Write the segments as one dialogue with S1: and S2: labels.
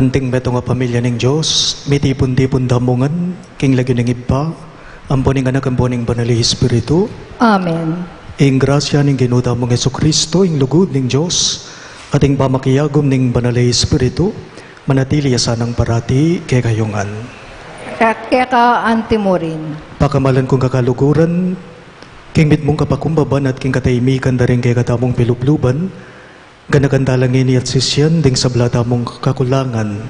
S1: Anting beto nga pamilya ng Diyos, mitipon-tipon damungan, king lagi ng iba, amponing anak, amponing banal Espiritu.
S2: Amen.
S1: Ing grasya ng ginuda mong Jesucristo, ing lugod ng Diyos, at ing pamakiyagom ng banal Espiritu, manatili asanang parati kay kayongan.
S2: Kaya ka antimorin.
S1: Pakamalan kong kakaluguran, king mit mong kapakumbaban at king katahimikan da rin kay katamong pilupluban, ganagandalangin at sisyan ding sablata mong kakulangan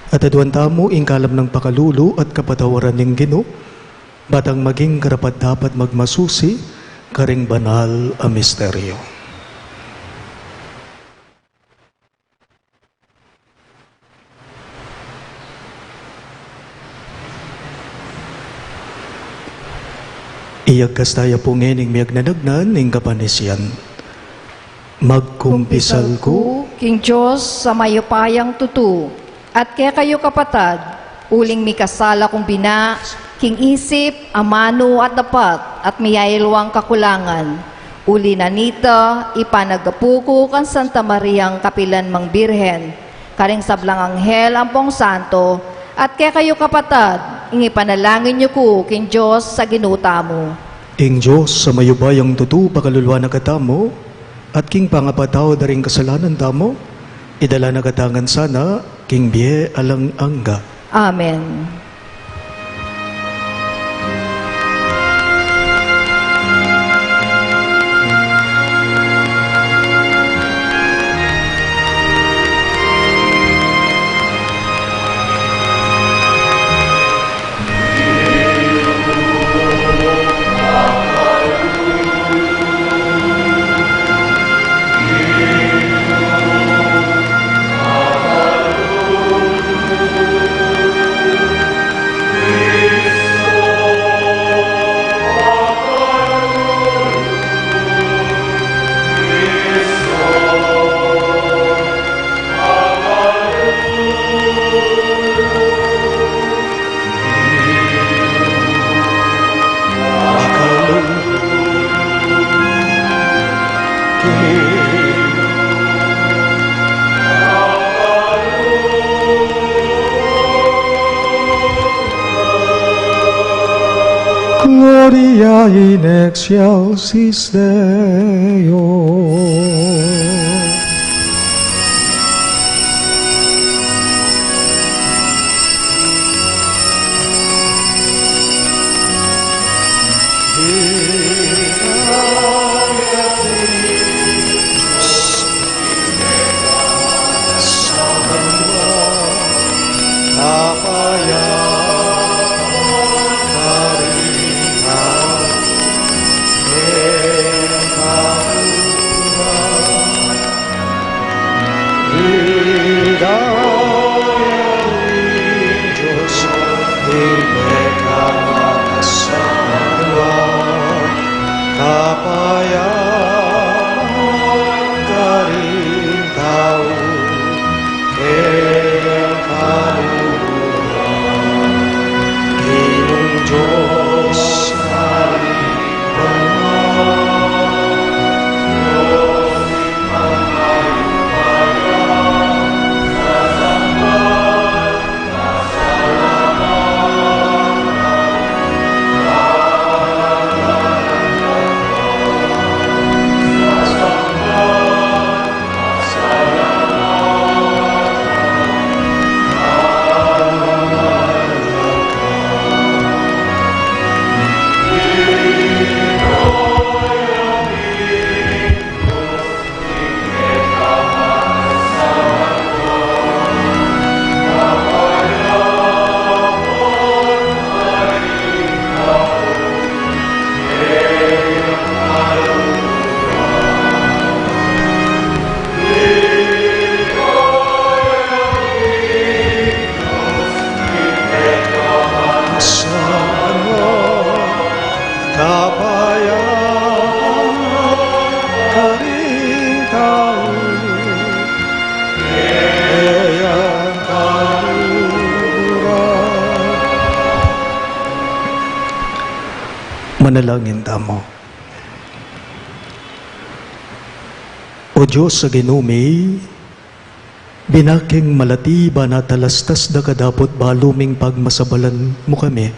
S1: at aduan tamo ing kalam ng pakalulu at kapatawaran ng Ginoo batang maging karapat dapat magmasusi karing banal a misteryo. Iyag kastaya po ngening miyag nanagnan ning kapanisyan. Magkumpisal ko,
S2: King Diyos sa mayupayang tutu, at kaya kayo kapatad, uling mikasala kong bina, king isip, amano at dapat, at miyailwang kakulangan. Uli na nita, ipanagapuko kan Santa Mariang Kapilan Mang Birhen, karing sablang anghel ampong santo, at kaya kayo kapatad, ingipanalangin niyo ko, King Diyos sa ginuta mo.
S1: ing Diyos sa mayubayang tutu pakaluluwa na katamo, at king pangapataw daring kasalanan tamo, idala na katangan sana, king biye alang angga.
S2: Amen.
S1: Gloria in excelsis Deo. Manalangin tamo. O Diyos sa ginumi, binaking malati ba na talastas da kadapot baluming pagmasabalan mo kami.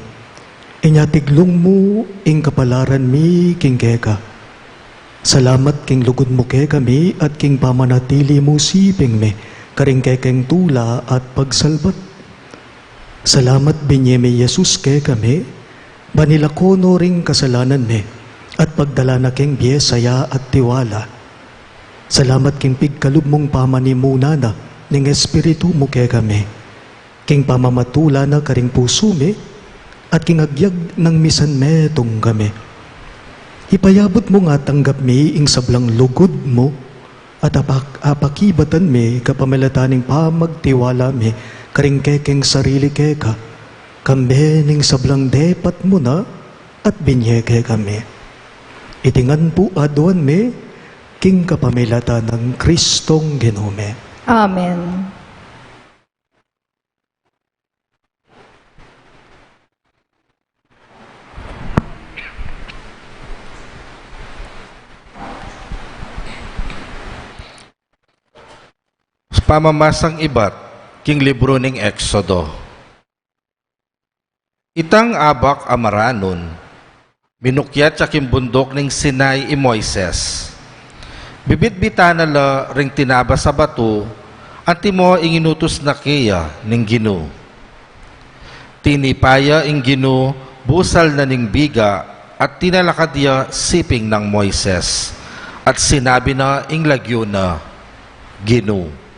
S1: Inyatiglong mo ing kapalaran mi king keka. Salamat king lugod mo ke kami at king pamanatili mo siping me karing kekeng tula at pagsalbat. Salamat binye mi Jesus ke kami, banilakono ring kasalanan me at pagdala na king biyesaya at tiwala. Salamat king pigkalub mong pamanimuna na ning espiritu mo ke kami. King pamamatula na karing puso me at king agyag ng misan me tong kami. Ipayabot mo nga tanggap mi ing sablang lugod mo at apakibatan mi kapamilataning pamagtiwala mi karing kekeng sarili keka. Kambe ning sablang depat mo na at binyeke kami. Itingan po aduan mi king kapamilata ng Kristong Ginome.
S2: Amen.
S3: Pamamasang ibat, king libro ning Exodo. Itang abak amaranon, minukyat sa kimbundok ning Sinai i Moises. Bibit-bitana la ring tinaba sa bato, anti mo inginutos na kaya ning Gino. Tinipaya ing Gino, busal na ning biga, at tinalakadya siping ng Moises. At sinabi na ing lagyo na, Gino.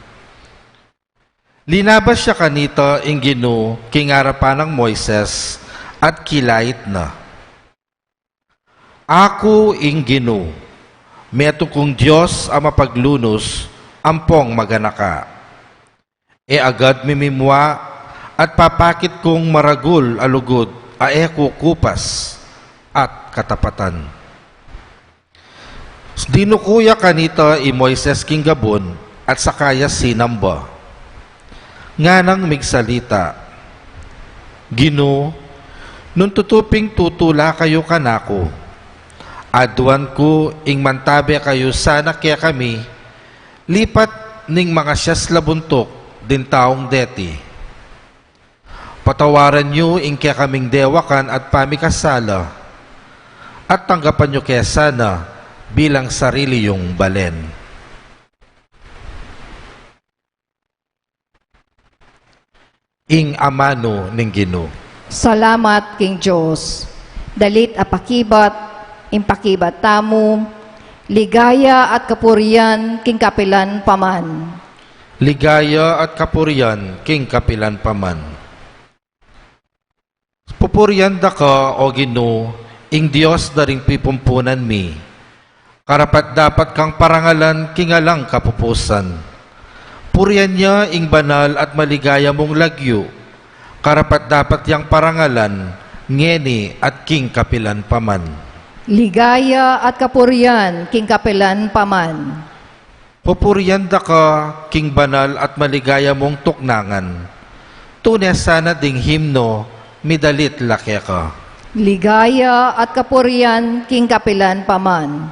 S3: Linabas siya kanita ing Gino, kingarapan ng Moises, at kilait na. Ako ing Gino, meto kong Diyos ang mapaglunos, ampong maganaka. E agad mimimwa, at papakit kong maragul alugod, aeko kupas, at katapatan. Dinukuya kanita i Moises king Gabon, at sakaya sinamba. Nga nang migsalita, Gino, nung tutuping tutula kayo kanako, aduan ko ing mantabe kayo sana kaya kami, lipat ning mga siyas labuntok din taong deti. Patawaran nyo ing kaya kaming dewakan at pamikasala, at tanggapan nyo kaya sana bilang sarili yung balen. Ing amano ning Gino.
S2: Salamat king Diyos. Dalit apakibat, impakibat tamo, ligaya at kapurian king kapilan paman.
S3: Ligaya at kapurian king kapilan paman. Pupurian da ka, o Gino, ing Diyos da ring pipumpunan mi. Karapat dapat kang parangalan kingalang kapupusan. Purian niya ing banal at maligaya mong lagyo, karapat dapat yang parangalan, ngeni at king kapilan paman.
S2: Ligaya at kapurian king kapilan paman.
S3: Pupurian da ka, king banal at maligaya mong tuknangan. Tunay sana ding himno, midalit laki ka.
S2: Ligaya at kapurian king kapilan paman.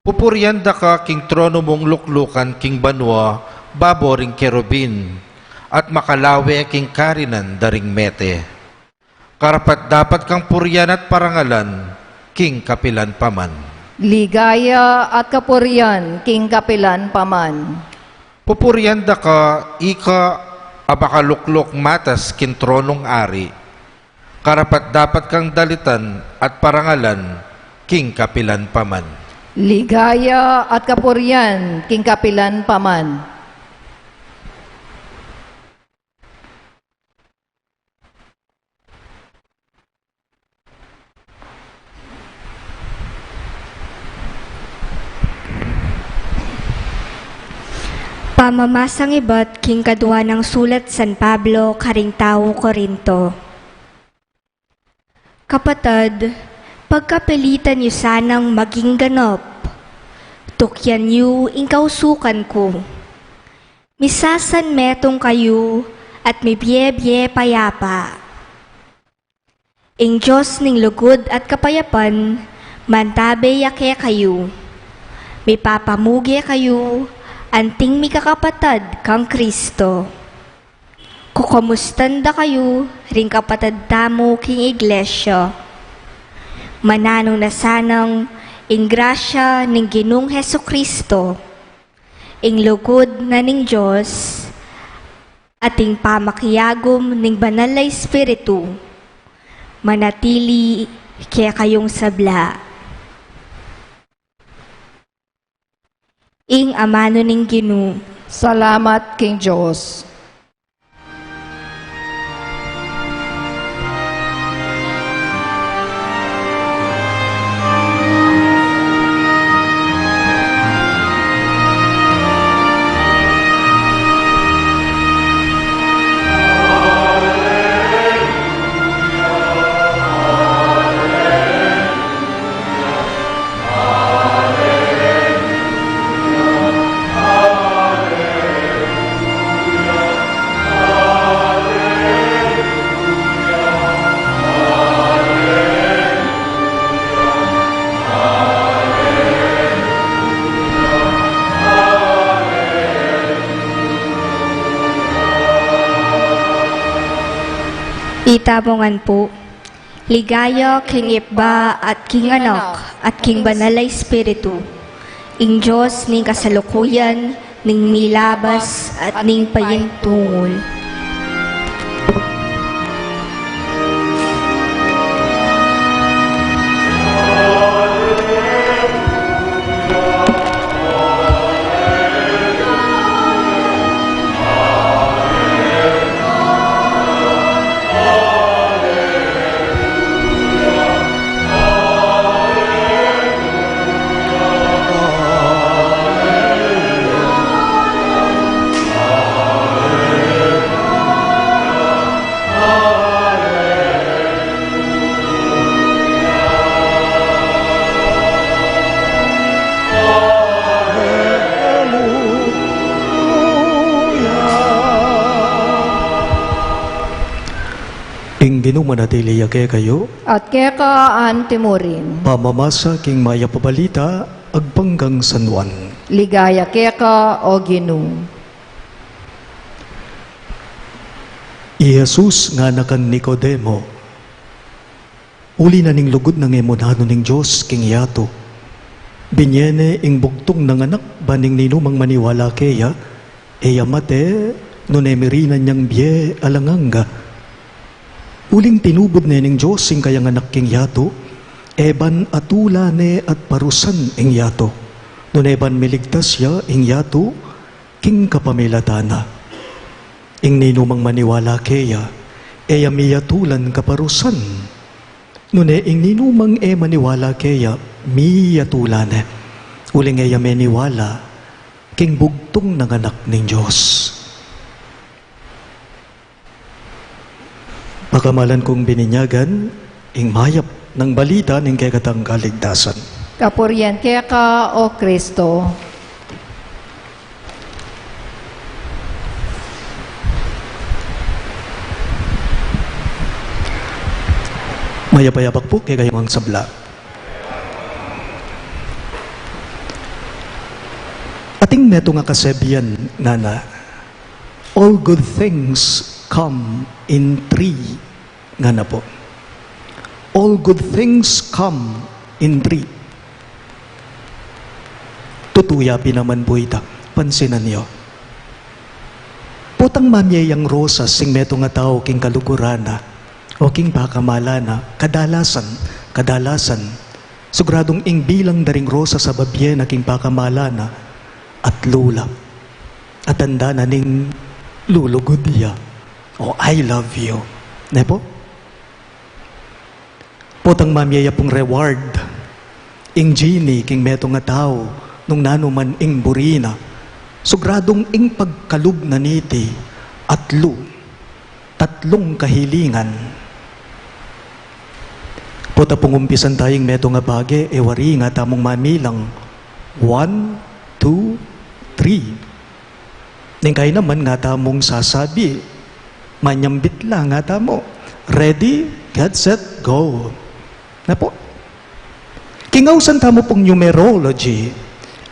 S3: Pupurian da ka, king trono mong luklukan, king banwa, babo ring kerubin, at makalawe king karinan daring mete. Karapat dapat kang purian at parangalan, king kapilan paman.
S2: Ligaya at kapurian king kapilan paman.
S3: Pupurian da ka, ika abakaluklok matas kin tronong ari. Karapat dapat kang dalitan at parangalan, king kapilan paman.
S2: Ligaya at kapurian king kapilan paman.
S4: Pamamasang ibat king kadwa ng sulat San Pablo karing tao Korinto. Kapatid, pagkapilitan niyo sanang maging ganap, tukyan niyo ing kausukan ko. Misasan metong kayo at may biye-biye payapa. Ing Diyos ning lugod at kapayapan, mantabe yake kayo. May papamugi kayo, anting mi kakapatad kang Kristo. Kukumustanda kayo, ring kapatad tamo king iglesia. Mananong na sanang, ing grasya ning Ginong Heso Kristo, ing lugod na ning Diyos, ating pamakiyagom ning banal na Espiritu, manatili kaya kayong sabla. Ing amano ning Ginoo.
S2: Salamat king Diyos.
S4: Itabongan po, ligaya king Iba at king Anak at king Banal na Espiritu, ing Diyos ning kasalukuyan, ning milabas at ning payintungol.
S1: Ing Ginoo manatili yake kayo,
S2: At kaya kaan timurin.
S1: pamamasa king maya pabalita, agpanggang San Juan.
S2: Ligaya kaya ka o Ginoo.
S1: I Jesus nga nakan Nicodemo, uli na ning lugod ng emonhano ning Diyos king yato. Binyene ing bugtong ng anak baning ninumang maniwala keya, mate nunemirinan niyang biye alanganga. Uling tinubod ne ning Diyos ing kayang anak king yato, eban atula ne at parusan ing yato. Nuneban miligtas ya ing yato, king kapamilatana. Ing ninumang maniwala keya, miyatulan kaparusan. Nune ing ninumang maniwala keya, miyatulane. Uling meniwala, king bugtong ng anak ning Diyos. Pakamalan kong bininyagan, ing mayap ng balita ng kekatang kaligtasan.
S2: Kapurian kaya ka o Kristo.
S1: Mayapayapak po kaya kayong sabla. Ating neto nga kasebian, nana, all good things come in three. Nga na po. All good things come in three. Tutuyapi naman po ita. Pansinan niyo. Putang mamyayang rosas sing meto nga tao king kalugurana o king pakamalana, kadalasan, sugradong ing bilang daring rosa sa babye na king pakamalana at lula. At tanda na ning lulugod niya. O I love you. Ne po? Putang mamyaya pong reward. Ing genie king meto nga tao nung nanuman ing burina. Sugradong ing pagkalub na niti at tatlong kahilingan. Puta pong umpisan tayong meto nga bage, wari nga tamong mamilang. 1, 2, 3. Ning kayo naman nga tamong sasabi, manyambit lang nga tamo. Ready? Get, set, go. Na po. Kingausan tamo pong numerology.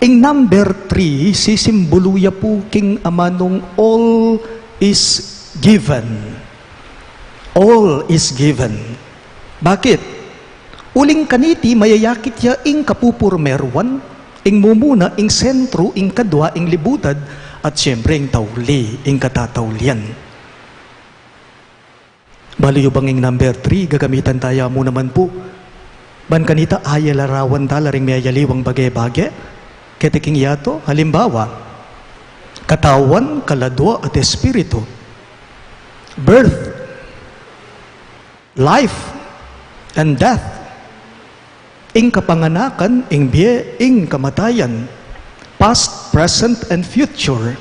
S1: Ing number 3, sisimboluya po king amanong all is given. All is given. Bakit? Uling kaniti mayayakit ya ing kapupurmerwan, ing mumuna, ing sentro, ing kadwa, ing libutad, at siyempre ing tauli, ing katataulian. Baliyo bang ing number 3, gagamitan tayo mo naman po. Ban kanita ayalarawan tala ring may ayaliwang bagay-bagay. Ketiking yato, halimbawa, katawan, kaladwa at espiritu. Birth, life, and death. Ing kapanganakan, ing biye, ing kamatayan. Past, present, and future.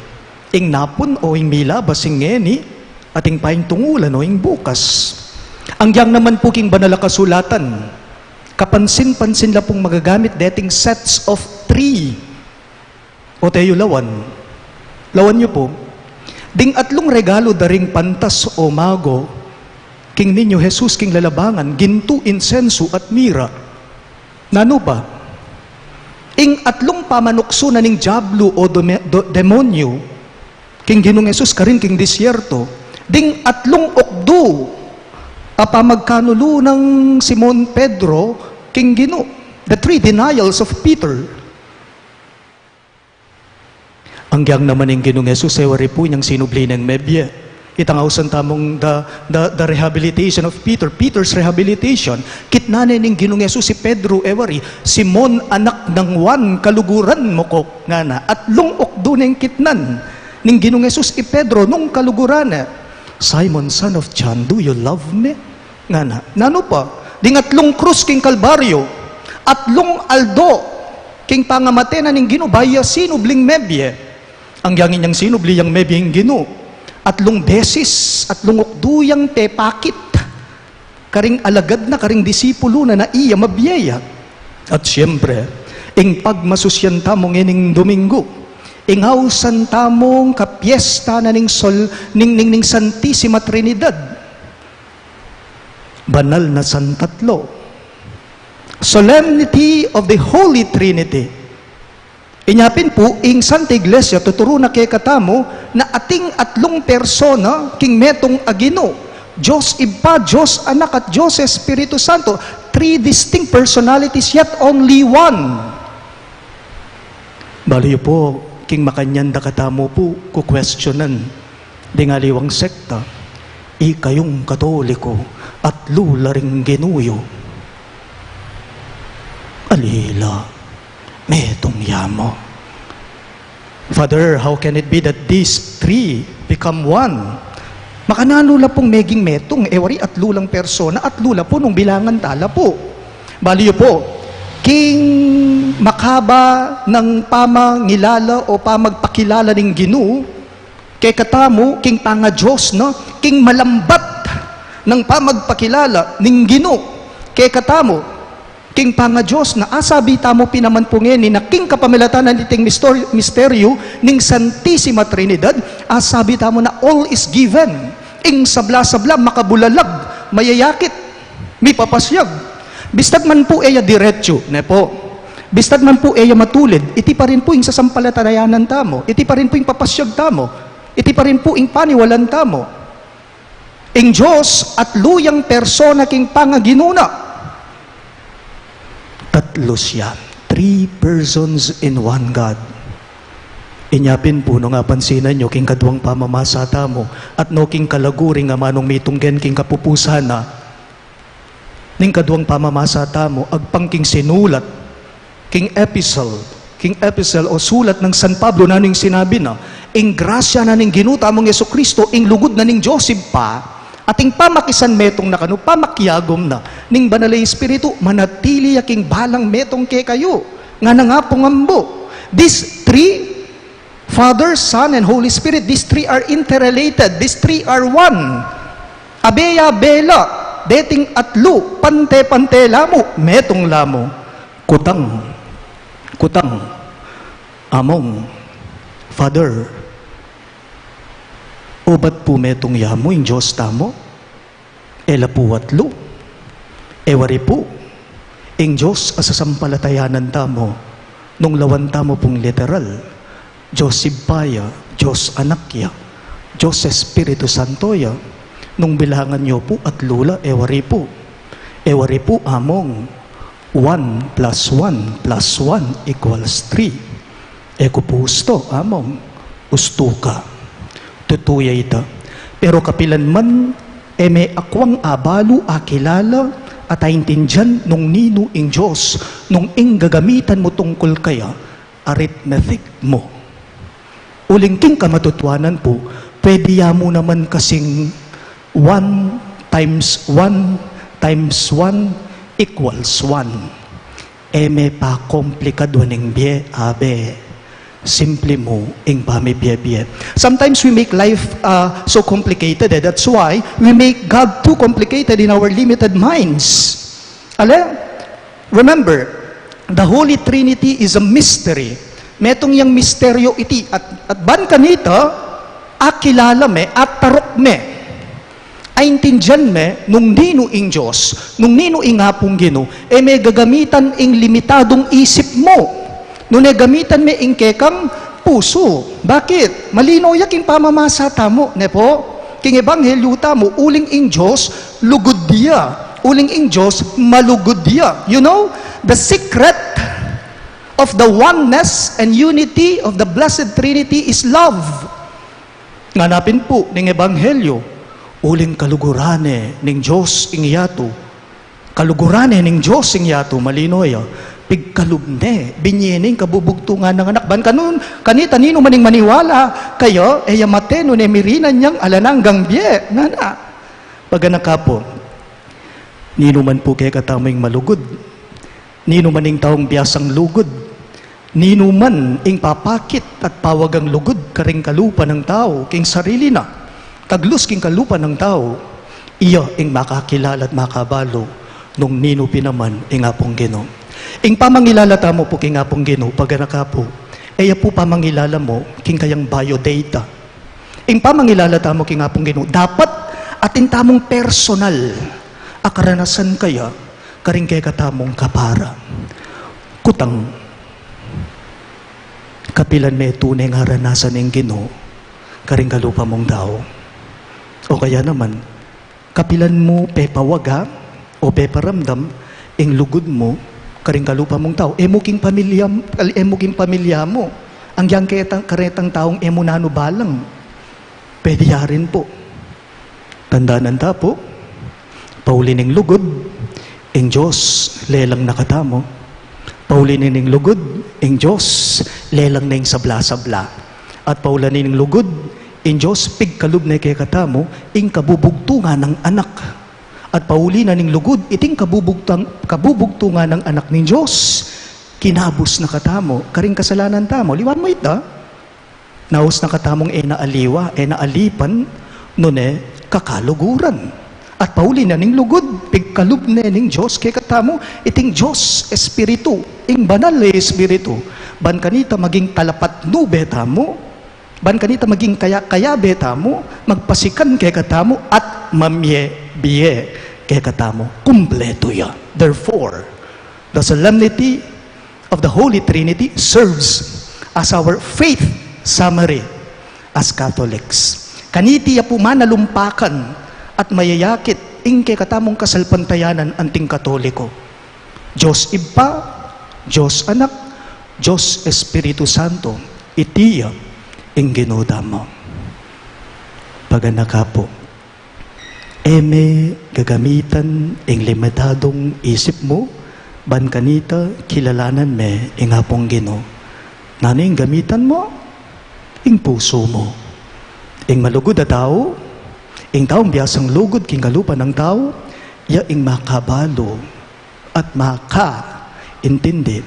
S1: Ing napon o ing milabas, ing ngeni, at ing paing tungulan o ing bukas. Ang yang naman po king banal kasulatan, kapansin-pansin la pong magagamit dating sets of 3. O tayo lawan. Lawan nyo po. Ding atlong regalo daring pantas o mago, king ninyo Jesus king lalabangan, ginto, insenso at mira. Nano ba? Ing atlong pamanukso na ning diablo o demonyo, king ginong Jesus karin king disyerto, ding atlong okdo, apamagkanulo ng Simon Pedro, king Gino, the 3 denials of Peter. Ang yang naman ng Ginong Jesus, ewari po niyang sinubli ng mebye. Itangausan tamong the rehabilitation of Peter, Peter's rehabilitation. Kitnanay ng Ginong Jesus si Pedro, ewari, Simon, anak ng Juan, kaluguran mo ko, nga na, at lungok doon ng kitnan, ng Ginong Jesus si Pedro, nung kaluguran na, Simon, son of John, do you love me? Nga na. Nano pa? Dingatlong krus king Kalbaryo, atlong aldo, king pangamate na ning Gino, baya sinubling mebye. Ang yangin niyang sinubli yang mebye yung Gino. Atlong beses, atlong ukduyang tepakit. Karing alagad na, karing disipulo na iya mabiyaya. At siyempre, ing pagmasusyan tamong ining Domingo, ingawsan tamong kapiesta na ning ning Santissima Trinidad. Banal na Santatlo. Solemnity of the Holy Trinity. Inyapin po, ing Santa Iglesia, tuturo na kay katamo, na ating atlong persona, king metong agino, Diyos Iba, Diyos Anak, at Diyos Espiritu Santo. 3 distinct personalities, yet only one. Baliyo po, king makanyanda katamo po, kukwestiyonan, dingaliwang sekta, ikayong Katoliko, at lularing ginuyo. Alila, metong yamo. Father, how can it be that these 3 become one? Makananula pong meging metong, ewari at lulang persona, at lula po nung bilangan tala po. Baliyo po, king makaba ng pamangilala o pamagpakilala ng Ginu, kay katamo, king panga Diyos, no? King malambat ng pamagpakilala ning Gino, kay katamo, king panga Diyos na asabi tamo pinaman po ngeni na king kapamilatanan iting misteryo ning Santissima Trinidad, asabi tamo na all is given, ing sabla-sabla makabulalag, mayayakit, may papasyag. Bistad man po eya diretso, ne po. Bistad man po eya matulid, iti pa rin po ing sasampalatanayanan tamo, iti pa rin po ing papasyag tamo, iti pa rin po ing paniwalan tamo. Ing Diyos at luyang persona king pangaginuna. Tatlo siya. 3 persons in one God. Inyapin po no nga pansinan nyo king kadwang pamamasa tamo at no king kalaguring nga manong mitunggen king kapupusana. Ning kadwang pamamasa tamo agpang king sinulat king epistle o sulat ng San Pablo na ning sinabi na ing grasya na ning ginuta mong Yesukristo ing lugod na ning Joseph pa ating pamakisan metong na kanu, pamakyagom na, ning banalay espiritu, manatili yaking balang metong kay kayo, nga na nga pungambo. These 3, Father, Son, and Holy Spirit, these 3 are interrelated, these 3 are one. Abeya, bela, deting atlo, pante-pante lamo, metong lamo, kutang, among, Father, o ba't po metong yamo yung Diyos tamo? Ela po atlo. Ewari po, ing Diyos asasampalatayanan tamo, nung lawan tamo pong literal, Diyos Sibaya, Diyos Anakya, Diyos Espiritu Santoya, nung bilangan nyo po at lula, ewari po. Ewari po among 1 plus 1 plus 1 equals 3. Eko po gusto among ustuka. Tutuya ita. Pero kapilan man, may akwang abalo akilala at aintindyan nung nino ing Diyos, nung ing gagamitan mo tungkol kaya, arithmetic mo. Uling king kamatutwanan po, pwede mo naman kasing 1 times 1 times 1 equals 1. May pa komplikado ning biye, abe. Simple mo, ing pami biye. Sometimes we make life so complicated. That's why we make God too complicated in our limited minds. Remember, the Holy Trinity is a mystery. Metong yang misteryo iti. At ban kanita, akilala me at tarok me. Aintindyan me, nung nino ing Diyos, nung nino ing hapong Gino, may gagamitan ing limitadong isip mo. Nung gamitan me ing kekang puso. Bakit? Malino yaking pamamasa tamo. Nepo, king ebanghelyo tamo, uling ing Diyos, lugod diya. Uling ing Diyos, malugod diya. You know, the secret of the oneness and unity of the Blessed Trinity is love. Nganapin po ning ebanghelyo, uling kalugurane ning Diyos ing yato. Kalugurane ning Diyos ing yato, malino ya. Pigkalubne, binyening kabubugtungan ng anak. Ban kanun, kanita nino maning maniwala, kayo, yamate no nemirinan niyang alananggang biye. Nga. Pagana po, nino man po kay kataming malugod, nino maning taong biyasang lugod, nino man ing papakit at pawagang lugod, karing kalupa ng tao, king sarili na, kaglus king kalupa ng tao, iya ing makakilala at makabalo, nung nino pinaman ing apong Gino. Ing pamangilala mo po king apong Gino, pagana po, po pamangilala mo king kayang biodata. Ing pamangilala mo king apong Gino, dapat atin tamong personal, akaranasan kaya, karing kay katamong kapara. Kutang, kapilan may tunay nga ranasan ng Gino, karing kalupa mong tao. O kaya naman, kapilan mo pepawaga, o peparamdam, ing lugod mo, karing kalupa mong tao, emuking pamilya mo, ang yang karetang taong emunano balang, pwede rin po. Tandaanan ta po, paulining lugod, ing Diyos, lelang nakatamo, paulining lugod, ing Diyos, lelang na ing sabla-sabla, at paulanin lugod, ing Diyos, pigkalub na kay katamo, ing kabubugtungan ng anak. At paulinan ng lugod, iting kabubugtungan ng anak ng Diyos. Kinabos na katamo, karing kasalanan tamo. Liwan mo ita. Naos na katamong naaliwa, naalipan, nune kakaluguran. At paulinan ng lugod, pigkalub na ng Diyos, kay katamo, iting Diyos, Espiritu, ing banal na Espiritu. Ban kanita maging talapat nube tamo, ban kanita maging kaya beta mo, magpasikan kay katamo, at biye kay katamo, kumpleto ya. Therefore, the solemnity of the Holy Trinity serves as our faith summary as Catholics. Kaniti ya po manalumpakan at mayayakit ing kay katamong kasalpantayanan anting Katoliko. Diyos Iba, Diyos Anak, Diyos Espiritu Santo, itiya ing ginudamo. Paganaka po, gagamitan ing limitadong isip mo, ban kanita kilalanan me ing hapong Gino. Nano ing gamitan mo? Ing puso mo. Ing malugod na tao, ing taong biyasang lugod king kalupa ng tao, ya ing makabalo at makaintindi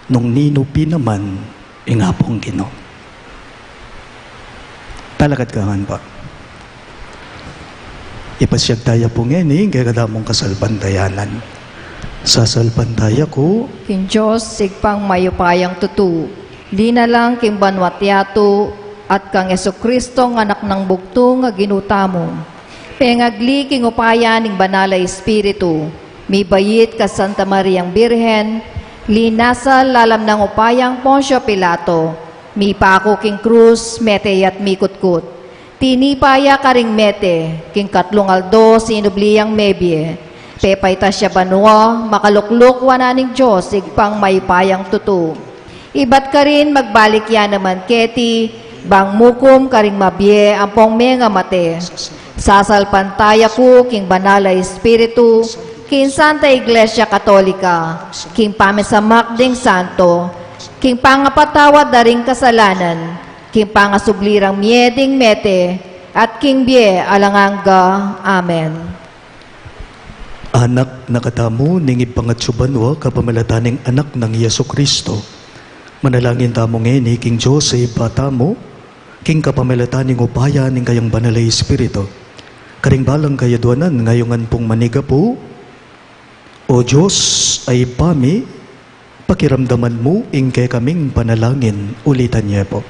S1: nung nino pinaman ing hapong Gino. Talakad ka man pa. Ipasyag tayo po ngayon kaya kadamong kasalpantayanan. Sa salpantaya ko,
S2: King Diyos, sigpang mayupayang tutu, di na lang king banwatyato, at kang Esokristo ng anak ng bugto nga ginutamo. Pengagli king upaya ning banala Espiritu, mi bayit ka Santa Mariang Birhen, linasal lalam ng upayang Poncio Pilato, mi pako king krus, mete at mi kutkut. Tinipaya karing mete, king katlong aldo, sinubliyang mebye. Pepay ta siya banwa, makalukluk wananing Diyos, igpang may payang tutu. Ibat ka rin magbalik yan naman keti, bang mukum karing mabye, ampong menga mate. Sasalpantaya ko, king banala espiritu, king Santa Iglesia Katolika, king pamisamak ding santo, king pangapatawad daring kasalanan, king pangasublirang mieding mete, at king bie alanganga. Amen.
S1: Anak na katamo ning ipangatsubanwa kapamalataning anak ng Yesu Kristo. Manalangin tamo ngeni king Joseph patamo, king kapamalataning upaya ning kayang banalay espiritu. Karing balang kayaduanan ngayongan pong manigapo, o Diyos ay pami, pakiramdaman mo ingke kaming panalangin. Ulitan niya po.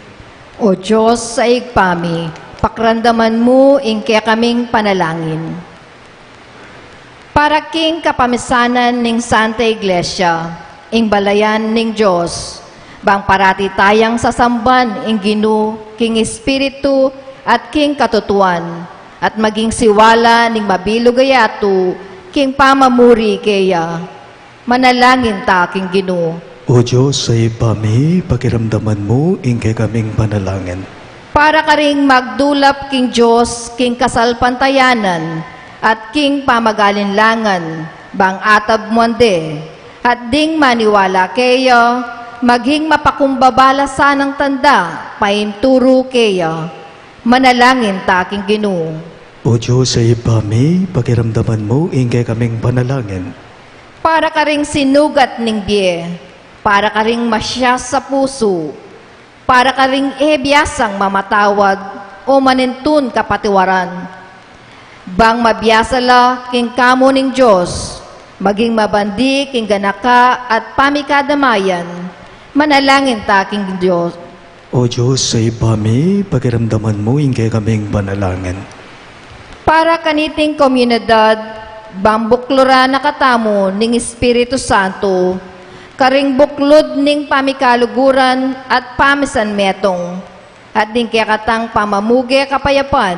S2: O Diyos sa igpami, pakrandaman mo ingke kaming panalangin. Para king kapamisanan ning Santa Iglesia, ing balayan ning Diyos, bang parati tayang sasamban ing Ginu, king Espiritu at king katutuan, at maging siwala ning mabilugayatu, king pamamuri kaya. Manalangin ta king Ginu.
S1: O Diyos ay pami, pakiramdaman mo ingke kaming panalangin.
S2: Para ka ring magdulap king Diyos, king kasalpantayanan, at king pamagalinlangan, bang atab monde, at ding maniwala kayo, maging mapakumbabala sanang tanda, painturo kayo. Manalangin ta king Ginu.
S1: O Diyos ay pami, pakiramdaman mo ingke kaming panalangin.
S2: Para ka ring sinugat ning bie, para ka ring masya sa puso, para ka ring ebyasang mamatawad o manintun kapatiwaran. Bang mabiyasala king kamo ning Diyos, maging mabandi king ganaka at pamikadamayan, manalangin ta king Diyos.
S1: O Diyos ay pami, pakiramdaman mo ingke kaming panalangin.
S2: Para kaniting komunidad, bang buklura nakatamo ning Espiritu Santo, karing buklod ning pamikaluguran at pamisan metong, at ding kakatang pamamuge kapayapan,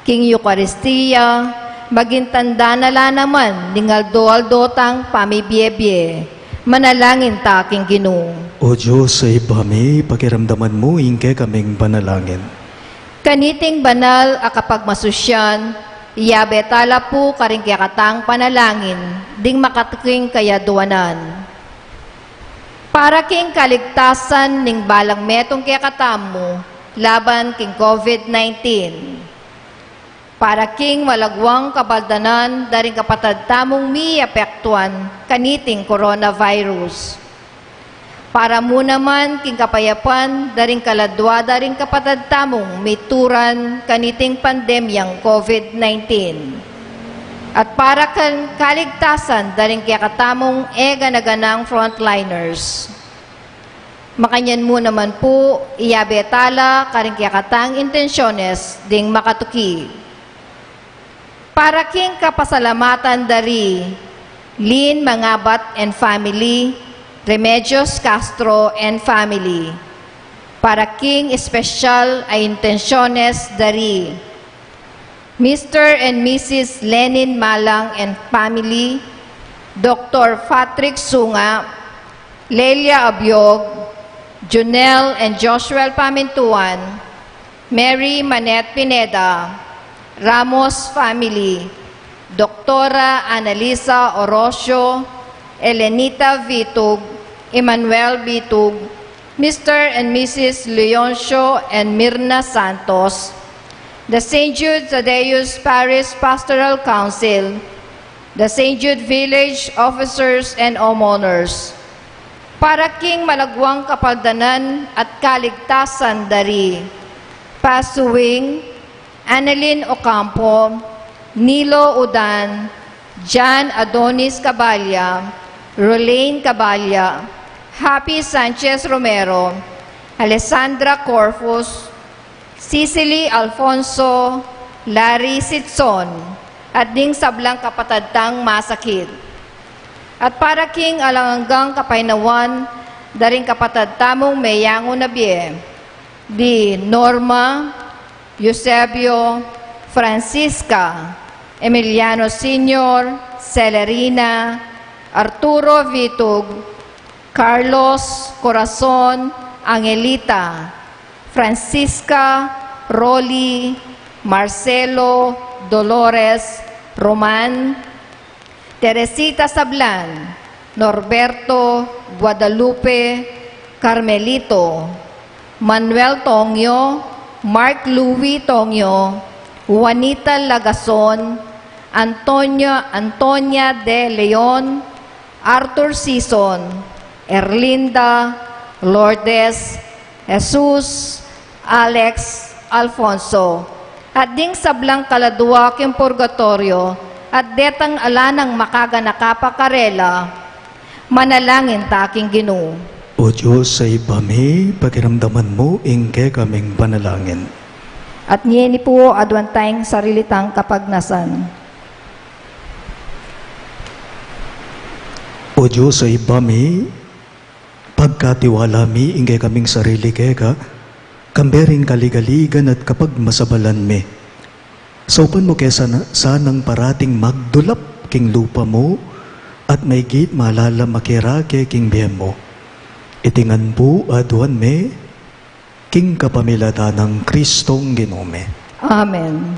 S2: king Eucharistia, maging tanda na la naman, ning aldo-aldo tang pamibiyebye, manalangin ta king Ginu.
S1: O Diyos ay pami, pakiramdaman mo ingke kaming panalangin.
S2: Kaniting banal a kapagmasusyan, iyabetala po karing kakatang panalangin, ding makatuking kayaduanan. Para king kaligtasan ning balang metong kakatamo, laban king COVID-19. Para king malagwang kabaldanan daring kapatad tamong mi apektuan kaniting coronavirus. Para mo naman king kapayapan daring kaladwa daring kapatad tamong mituran kaniting pandemyang COVID-19. At para kan kaligtasan daring kakatamong ganaganang frontliners. Makanyan mo naman po iyabetala karing kakatang intensyones ding makatuki. Para king kapasalamatan dari Lynn Mangabat and family, Remedios Castro and family. Para king espesyal ay intensyones dari Mr. and Mrs. Lenin Malang and family, Dr. Patrick Sunga, Lelia Abiog, Junel and Joshua Pamintuan, Mary Manette Pineda, Ramos family, Doktora Analisa Orosio, Elenita Vitug, Emmanuel Vitug, Mr. and Mrs. Leoncio and Mirna Santos, the St. Jude Thaddeus Parish Pastoral Council, the St. Jude Village Officers and Homeowners, para king malagwang kapaldanan at kaligtasan dari Pasuwing, Annalyn Ocampo, Nilo Udan, John Adonis Caballa, Rolane Caballa, Happy Sanchez Romero, Alessandra Corfus, Cicely Alfonso, Larry Sitson, at ding sablang kapatadtang masakit. At para king alanggang kapainawan, daring kapatad tamong mayango na biye, di Norma, Eusebio, Francisca, Emiliano Sr., Celerina, Arturo Vitug, Carlos Corazon, Angelita, Francisca, Rolly, Marcelo, Dolores, Roman, Teresita Sablan, Norberto, Guadalupe, Carmelito, Manuel Tongyo, Mark Louis Tongyo, Juanita Lagason, Antonia de Leon, Arthur Sison, Erlinda, Lourdes, Jesus, Alex, Alfonso, at ding sablang kaladwa king purgatorio, at detang alanang makaganakapakarela, manalangin taking Ginoo.
S1: O Diyos sa ibami, pakiramdaman mo, ingke kaming panalangin.
S2: At niya po adwan tayong sarilitang kapagnasan.
S1: O Diyos sa ibami, pagkatiwala mi, ingke kaming sarili keka, kambering kaligaligan at kapag masabalan mi. Saupan mo kesa sanang parating magdulap king lupa mo, at may git malala makirake king bihem mo. Itingan po aduan me, king kapamilata ng Kristong Ginome.
S2: Amen.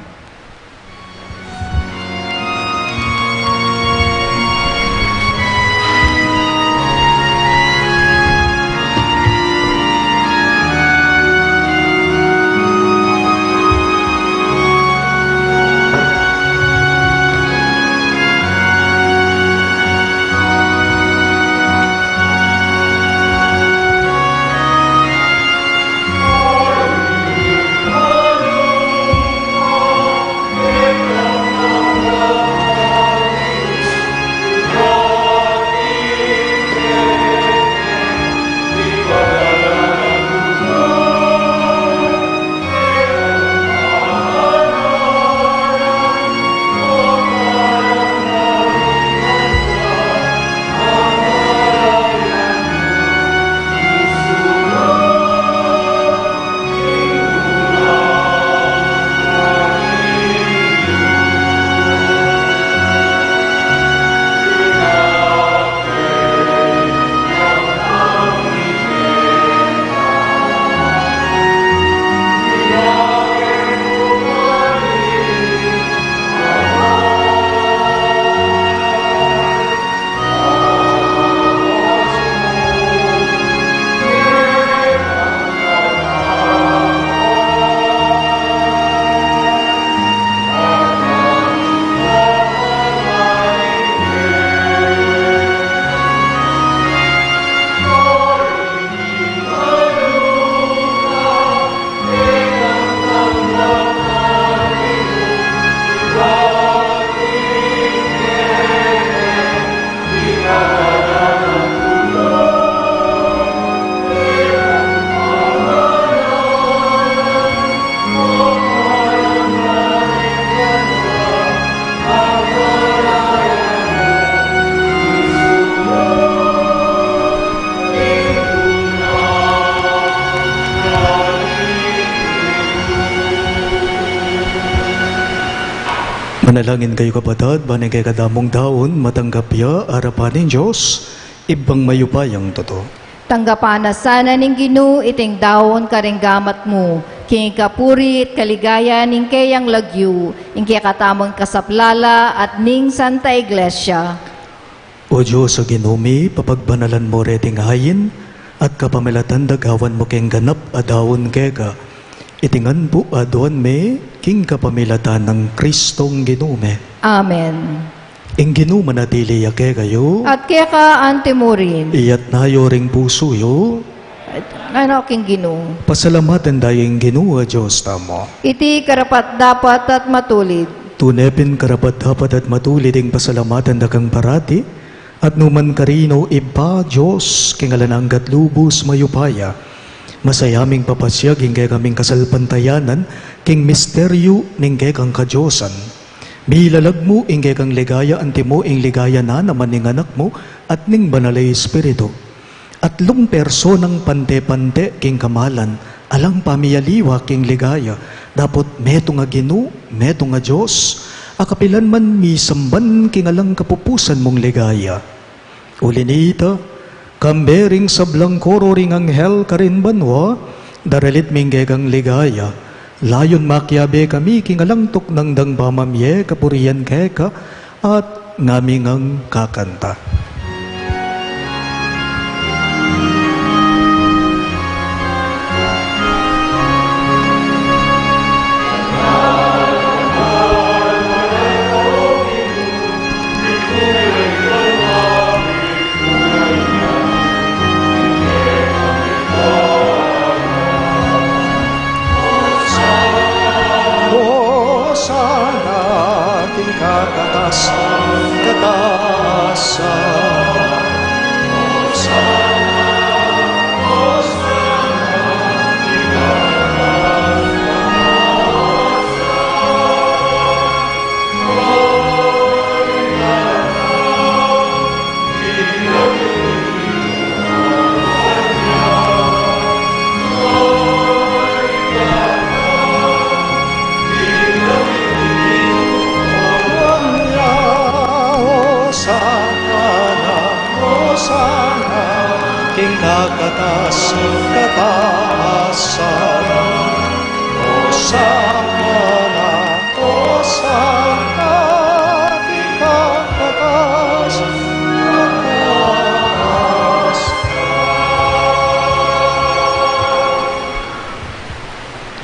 S1: Manalangin kayo kapatid, banay kay kadamong daon, matanggap ya, arapanin Diyos, ibang mayupayang totoo.
S2: Tanggapan na sana ning Ginoo iting daon karinggamat mo, king kapurit, kaligaya ning kayang lagyu, ing kaya katamong kasaplala at ning Santa Iglesia.
S1: O Diyos sa Ginumi, papagbanalan mo reting hayin, at kapamilatan dagawan mo keng ganap adawon kega. Itingan po adon me, king kapamilatan ng Kristong Ginume.
S2: Amen.
S1: Ing Ginuma natili yake kayo,
S2: At kaya ka antimurin,
S1: iyat nayo ring puso yo,
S2: ano king Ginoo.
S1: pasalamatan dayeng Ginua Diyos tamo.
S2: Iti karapat dapat at matulid.
S1: Tunepin karapat dapat at matulid ing pasalamatan dakang parati, at numan karino iba Diyos, kingalananggat lubos mayupaya, masayaming papasyag hingga kaming kasalpantayanan, king misteryo ning kang kadyosan, Milalag mo ingge kang ligaya anti mo ing ligaya na naman ning anak mo at ning banalay espiritu. At lung personang pante-pante king kamalan, alang pamiyaliwa king ligaya, dapot meto nga Ginu, meto nga Diyos, akapilan man misamban king alang kapupusan mong ligaya. Ulinita, kambering sablang koro ring anghel karin banwa, daralit mingge kang ligaya, layon makyabe kami king alang tuknang dang pamamye kapurian keka, at ngaming ang kakanta.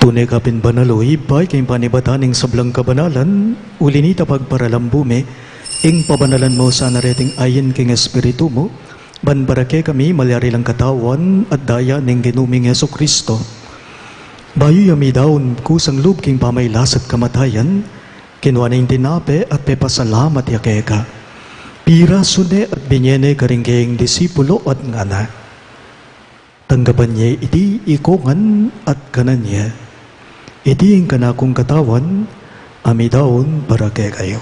S1: Tunay kapin banaloy, bay kayong panibataning sablang kabanalan, ulinita pagparalambume, ing pabanalan mo sa nareting ayin king espiritu mo, banbarake kami malyari lang katawan at daya ning ginuming Yesu Kristo. Bayo yami daon kusang lub king pamaylas at kamatayan, kinwa ning tinape at pepasalamat yakeka. Pira sune at binyene karingkeng disipulo at ngana. Tanggapan niya iti ikongan at kanan niya. Iti ang kanakong katawan, ami daon para kay kayo.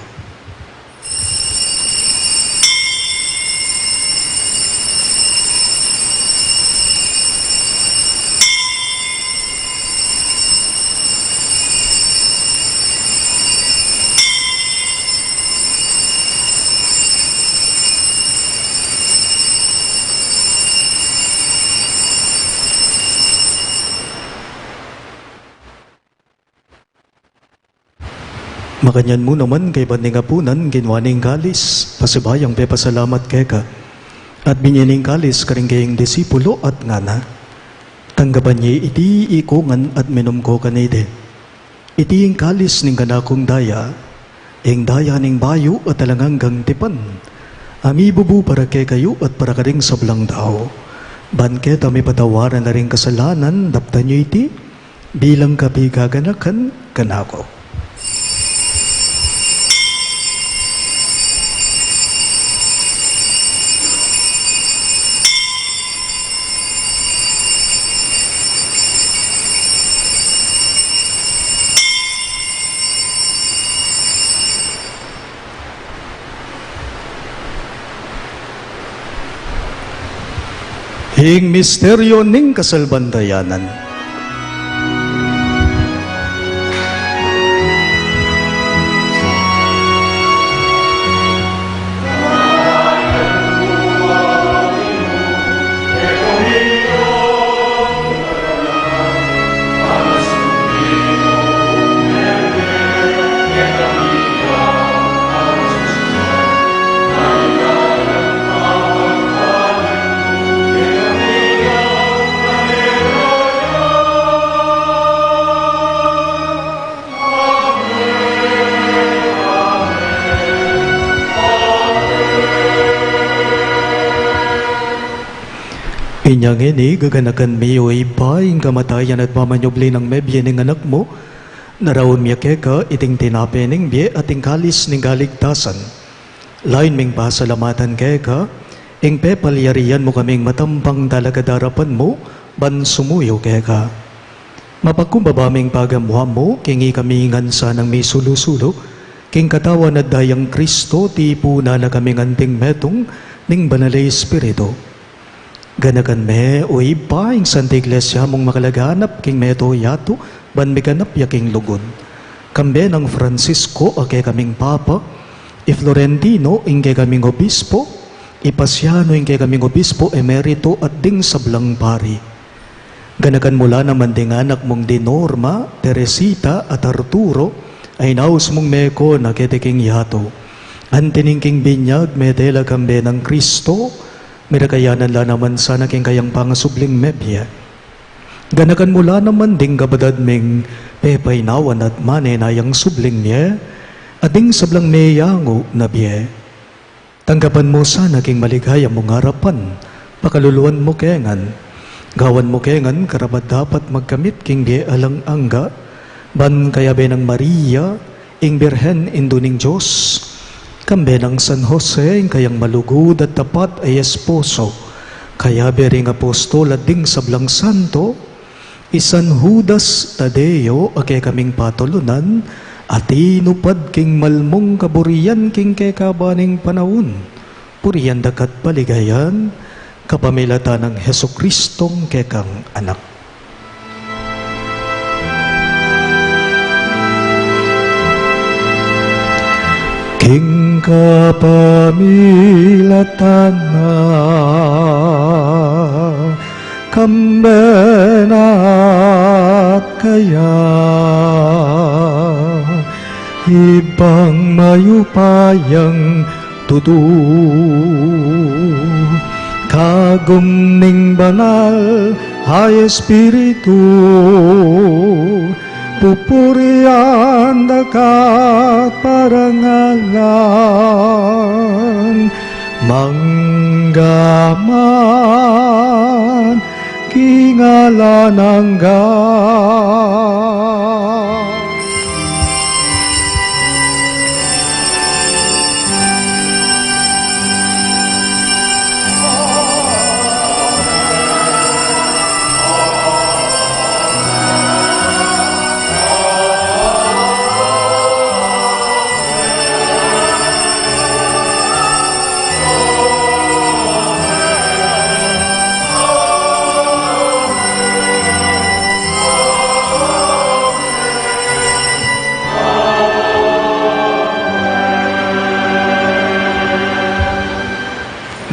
S1: Makanyan mo naman kay baning apunan, ginwaning kalis, pasibayang pepasalamat keka, at binyaning kalis karing kayong disipulo at ngana. Tanggapan niya iti ikungan at minom ko kanide. Iti yung kalis ning kanakong daya, ing daya ning bayo at talanganggang tipan. Ami bubu para kay kayo at para karing sablang tao. Banket ami patawaran na ring kasalanan, dapta niyo iti, bilang kapi gaganakan kanako. Hing misteryo ning kasalbandayanan. Inyang ini gaganakan miyo ipay ang kamatayan at mamanyobli ng mebye ng anak mo, naraon miya keka iting tinape ng biye at ing kalis ng galigtasan. Lain ming pasalamatan keka, ing pepalyarian mo kaming matampang talagadarapan mo, ban sumuyo keka. Mapakumbabaming pagamuha mo, kingi kami ngansa ng may sulusulo, king katawan at dayang Kristo, ti puna na kaming anting metong, ning banalay Espiritu. Ganagan me, o iba, ing Santa Iglesia mong makalaganap, king meto yato, ban miganap yaking lugod. Kambe ng Francisco, ake kaming Papa, i Florentino, inge kaming Obispo, ipasiano inge kaming Obispo Emerito at ding sablang pari. Ganagan mula naman ding anak mong di Norma, Teresita at Arturo, ay naus mong meko na keteking yato. Antiningking binyag, medela kambe ng Kristo, mirakayanan la naman sana king kayang pangasubling mebya. Ganakan mula naman ding kabadad ming pepay nawan at manenayang subling niya, ading sablang meyango na biye. Tanggapan mo sana king maligaya mong harapan, pakaluluan mo kengan. Gawan mo kengan, karabat dapat magkamit king biye alang angga, ban kaya benang Maria, ing Birhen induning Diyos, kambe ng San Jose, ing kayang malugod at tapat ay esposo, kaya bering apostol at ding sablang santo, isan Judas Tadeo, ake kaming patulunan, at inupad king malmong kaburian king kekabaning panahon, puriyan dakat paligayan, kapamilata ng Heso Kristong kekang anak. King kapamilatan na kambenat kaya ibang mayupayang tutu kagum ning banal ay Espiritu pupurian dakat parangalan manggaman kingalan angga.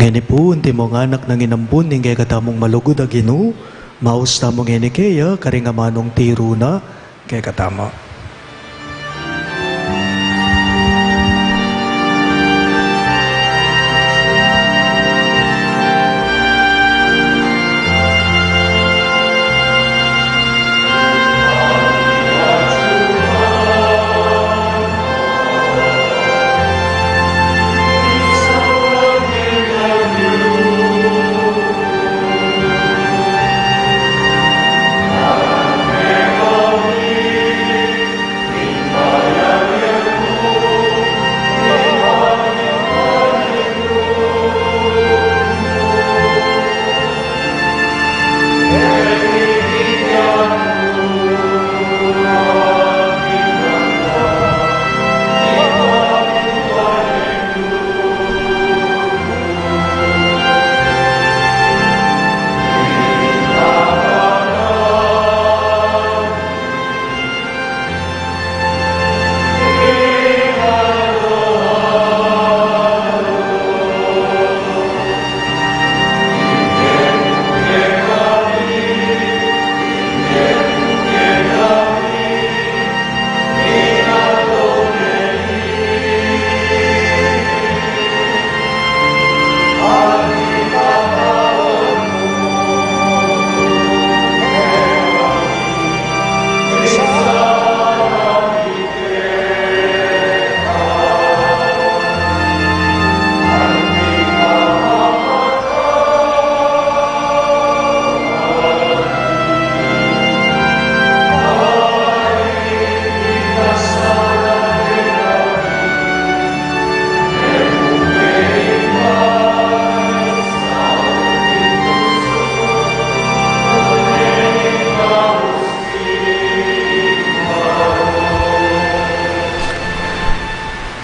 S1: Ngeni po, unti mong anak ng inambun, ningay katamong malugod a Ginoo, maus tamong enikeya, karingamanong tiro na, kay katama.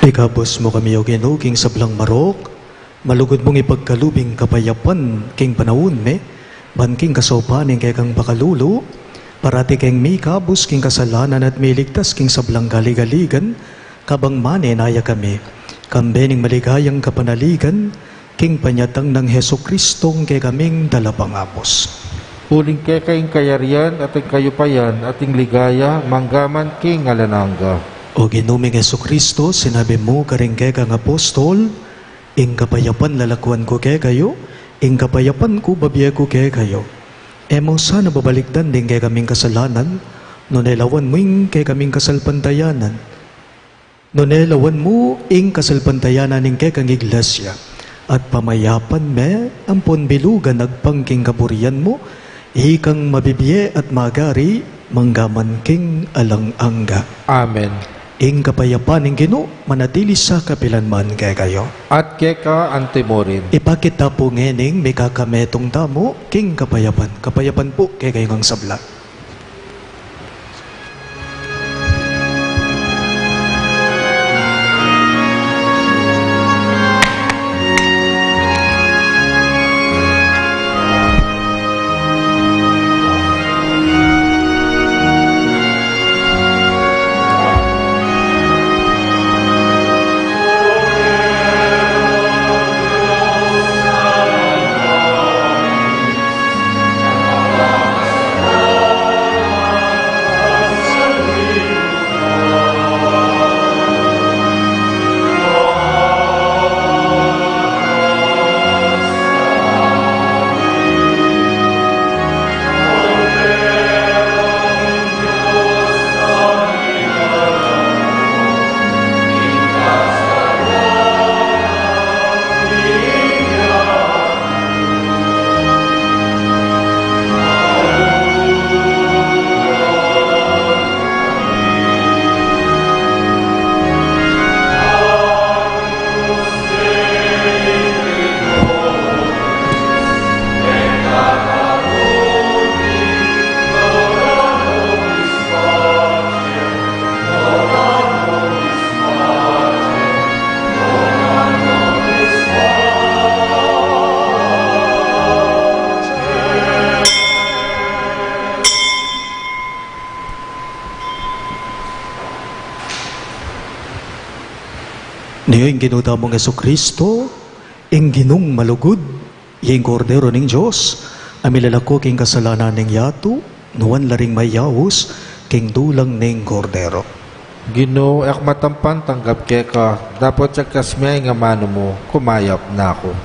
S1: Ikabos mo kami o Ginoo king sablang marok, malugod mong ipagkalubing kapayapan king panahon me, ban king kasopaning kay kang bakalulo, parati king may kabus king kasalanan at may ligtas king sablang galigaligan, kabang mane naya kami, kambening maligayang kapanaligan, king panyatang ng Heso Kristong kay kaming dalapangapos.
S3: Uling kay kaing kayarian at ang kayupayan at ang ligaya, manggaman king alananga.
S1: O ginuming Heso Kristo, sinabi mo karing kay kang apostol, ing kapayapan lalakuan ko kay kayo, ing kapayapan ko babiya ko kay kayo. Emo sana babalikdan din kay kaming kasalanan, nunelawan mo ing kay kaming kasalpantayanan. Nunelawan mo ing kasalpantayanan ing kay kang iglesia, at pamayapan me, ampon bilugan agpangking kaburian mo, hikang mabibiye at magari, manggaman king alang-angga.
S3: Amen.
S1: Ing kapayapan ing Ginoo manatili sa kapilanman kay kayo.
S3: At kay ka antimorin.
S1: Ipakita po ngening may kakametong tamo king kapayapan. Kapayapan po kay kayo ng sabla. Niyo yung ginutamong Yesu Kristo, ing ginung malugod, yung kordero ng Diyos, amilalako king kasalanan ng yato, nuwan laring mayawos, king dulang ng kordero.
S3: Ginoo, ak matampan tanggap kay ka, dapat sa kasmiyay nga mano mo, kumayap na ako.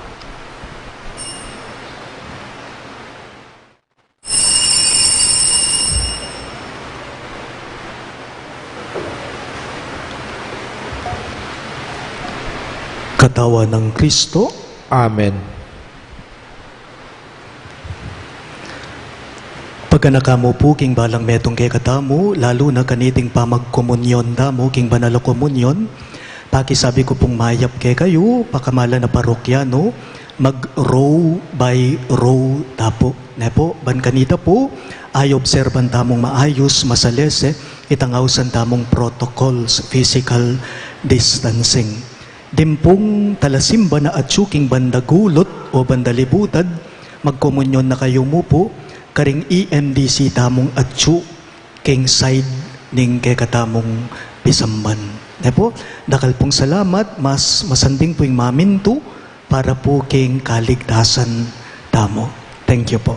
S1: Katawan ng Kristo,
S3: Amen.
S1: pagkanakamo po king balang metong kay katamo, lalo na kaniting pamagkomunyon damo king banalo komunyon, pakisabi ko pong mayap kay kayo, pakamala na parokyano, mag-row by row tapo. Nepo, ban kanita po, ay obserban tamong maayos, masalese, itangawsan tamong protocols, physical distancing. Dimpong talasimba na atsuking bandagulot o bandalibutad, magkomunyon na kayo mo po, karing EMDC tamong atsu, king side ning kay katamong pisamban. Nepo, dakal pong salamat, mas masanding po yung maminto, para po king kaligtasan tamo. Thank you po.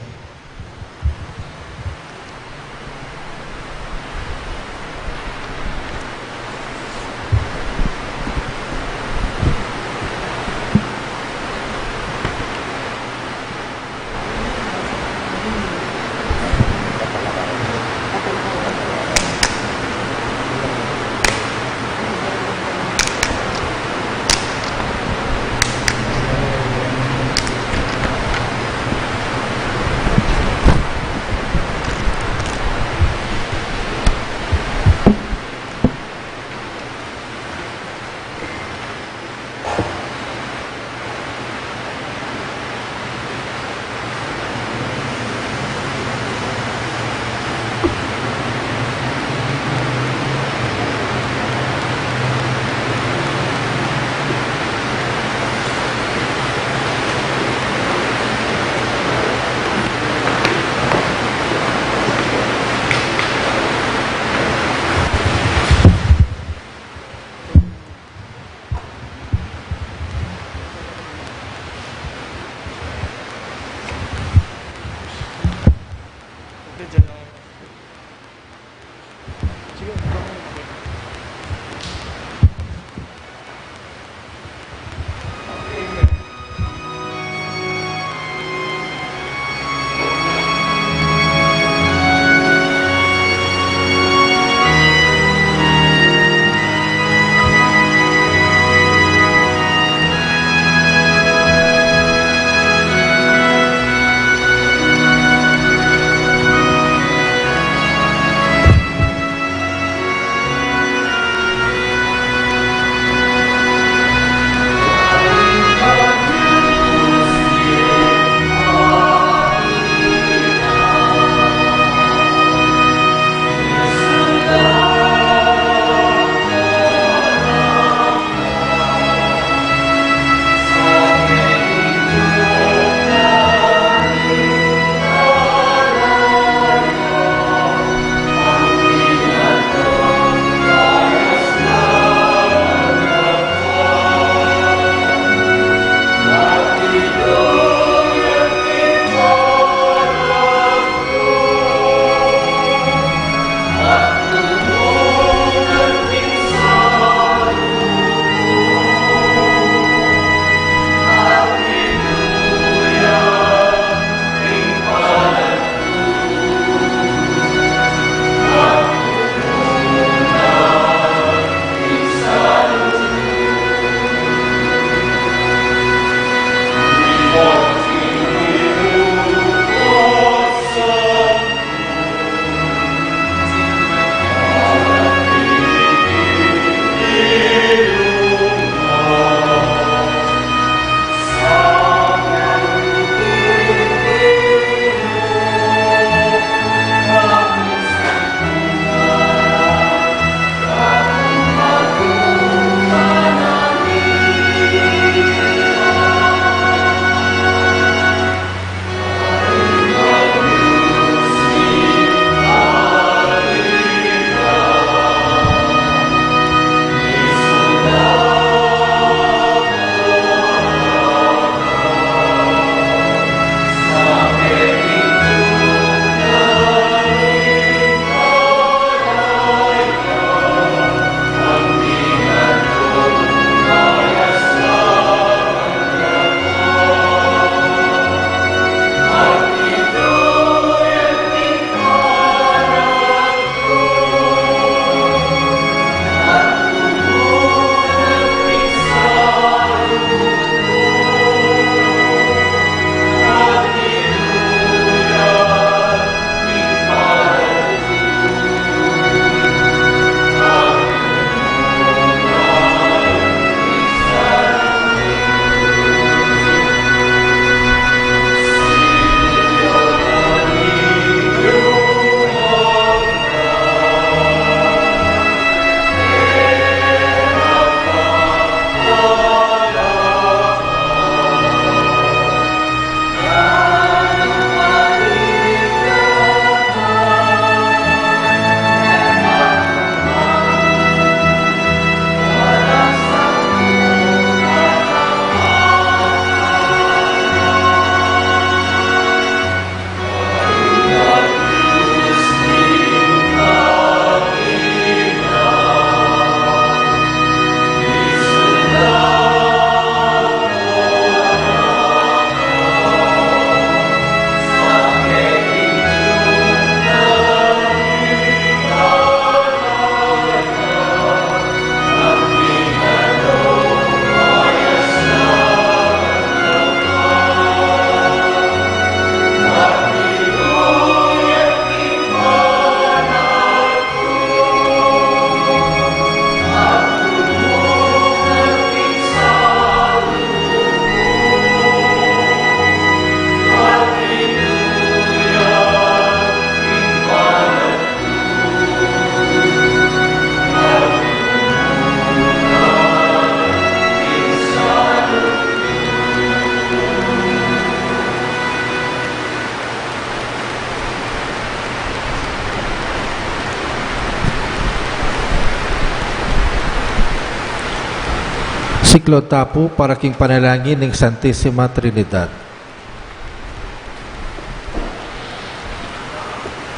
S3: Siklod tapo para king panalangin ng Santissima Trinidad.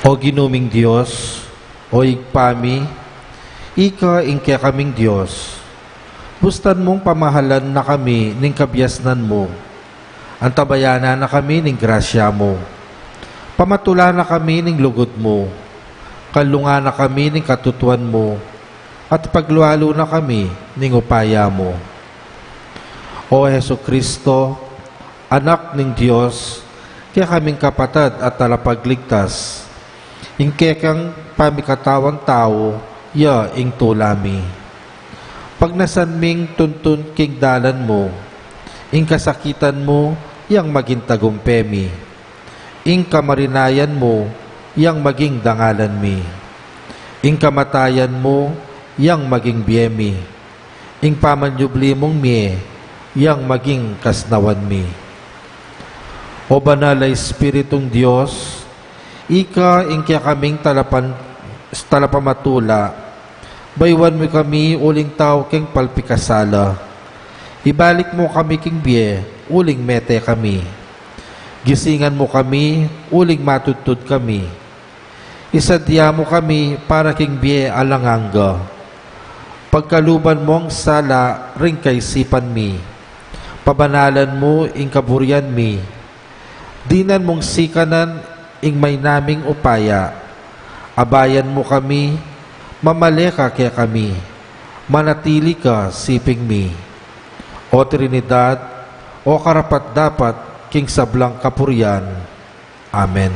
S3: O ginuming Diyos, o igpami, ika ingke kaming Diyos. Bustan mong pamahalan na kami ning kabyasnan mo. Antabayanan na kami ning grasya mo. Pamatula na kami ning lugod mo. Kalunga na kami ning katutuan mo. At paglualo na kami ning upaya mo. O Heso Kristo, anak ning Diyos, kaya kaming kapatad at talapagligtas, ingke kang pamikatawang tao, ya ing tulami. Pag nasanming tuntun king dalan mo, ing kasakitan mo, yang maging tagumpemi. Ing kamarinayan mo, yang maging dangalan mi. Ing kamatayan mo, yang maging biyemi. Ing pamanyubli mong mi, yang maging kasnawan mi. O banal na Espiritong Diyos, ika ingkya kaming talapamatula, baywan mo kami uling tao king palpikasala. Ibalik mo kami king biye, uling mete kami. Gisingan mo kami, uling matutod kami. Isadya mo kami para king biye alanganga. Pagkaluban mo ang sala, ring kaisipan mi. Pabanalan mo ing kaburian mi. Dinan mong sikanan ing may naming upaya. Abayan mo kami, mamaleka kaya kami. Manatili ka siping mi. O Trinidad, o karapat-dapat king sablang kapurian. Amen.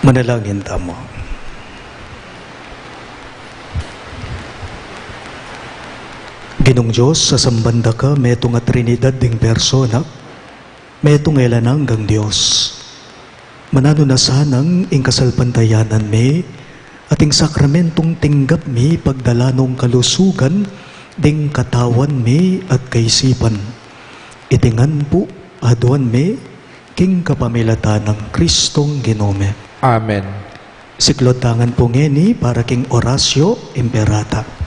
S1: Manalangin tamo. Ginong Diyos, sa sambanda ka, metong at Trinidad ding persona, metong elananggang Diyos. Manano na sanang ing kasalpantayanan me, at ing sakramentong tinggap me, pagdalanong kalusugan, ding katawan me at kaisipan. Itingan po, aduan me, king kapamilatan ng Kristong Ginome.
S3: Amen.
S1: Siklotangan po ngeni para king Orasio Imperata.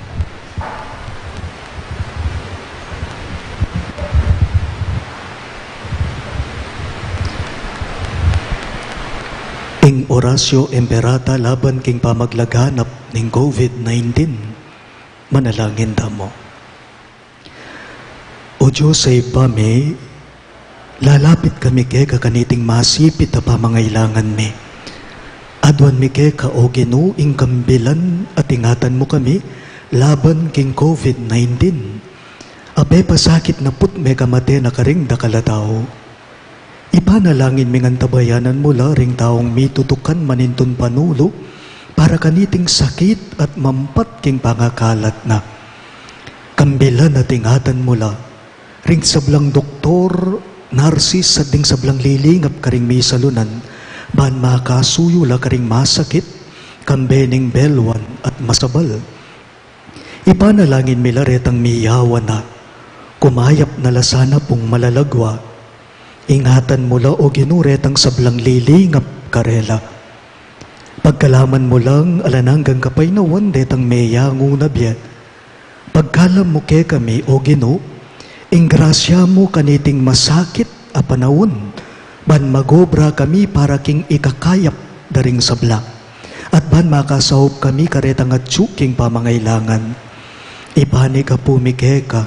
S1: Ing Orasio Imperata laban king pamaglaganap ning COVID-19. Manalangin damo. O Diyos sa ibame, lalapit kami kay kakaniting masipit na pamangailangan mi. Adwan mi kay ka o Ginoo ing kambilan at ingatan mo kami laban king COVID-19. Abe pasakit na put may kamate na karing dakalataw. Ipanalangin mi ngan tabayanan mula ring taong mitutukan manintun panulo para kaniting sakit at mampat king pangakalat na. Kambilan at ingatan mula ring sablang doktor narsis at ding sablang lilingap karing may salunan, ban makasuyo la karing masakit, kambening belwan at masabal. Ipanalangin milaretang miyawa na, kumayap na lasana pong malalagwa, ingatan mula o ginuretang sablang lilingap karela. Pagkalaman mo lang alananggang kapay na wandet ang meyango na biya, pagkalam mo ke kami o Ginoo, ing grasya mo kaniting masakit a panawon, ban magobra kami para king ikakayap daring sabla, at ban makasahop kami karetang at tsuking pamangailangan. Ipani ka pumikeka,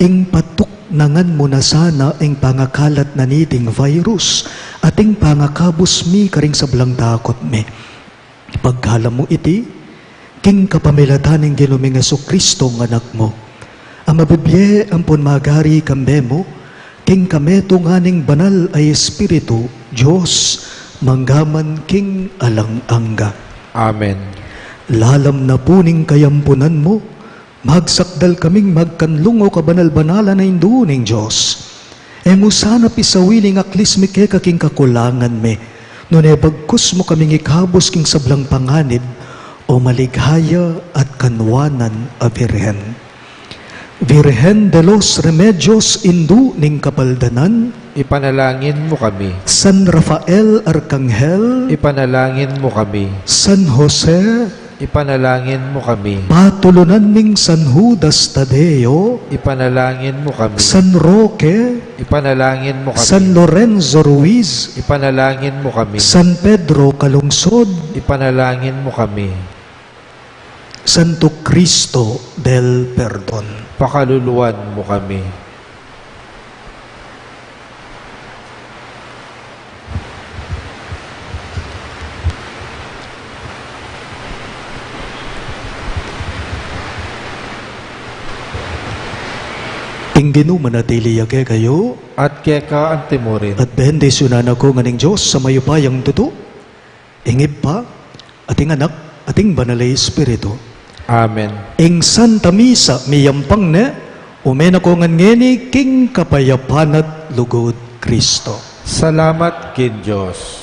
S1: ing patuk nangan mo na sana ing pangakalat na niting virus, at ing pangakabos mi karing sablang takot mi. Pagkalam mo iti, king kapamilatan ng Ginuming Jesucristo ng anak mo, ang mabibye ampun magari kambemo, king kameto nganing banal ay Espiritu, Diyos, manggaman king alang-angga.
S3: Amen.
S1: Lalam na puning kayampunan mo, magsakdal kaming magkanlungo kabanal-banala na induning Diyos. Emo sana pisawiling aklis mi ke kaking kakulangan me, nune bagkus mo kaming ikabos king sablang panganib, o maligaya at kanwanan a Birhen. Virgen de los Remedios indu ning kapaldanan,
S3: ipanalangin mo kami.
S1: San Rafael Arcangel,
S3: Ipanalangin mo kami.
S1: San Jose,
S3: Ipanalangin mo kami.
S1: patulunan ning San Judas Tadeo,
S3: Ipanalangin mo kami.
S1: San Roque,
S3: Ipanalangin mo kami.
S1: San Lorenzo Ruiz,
S3: Ipanalangin mo kami.
S1: San Pedro Calungsod,
S3: Ipanalangin mo kami.
S1: Santo Cristo del Perdon.
S3: Pakaluluwan mo kami.
S1: Ingginu manatili yake kayo,
S3: At keka ang timurin.
S1: at bendisyonan ako nga ning Diyos sa mayupayang tuto, ingib pa, ating anak, ating banalay Espiritu.
S3: Amen.
S1: Ing Santa Misa miyampang ne, umen ako ngan ngeni king kapayapanat lugod Kristo.
S3: Salamat kin Diyos.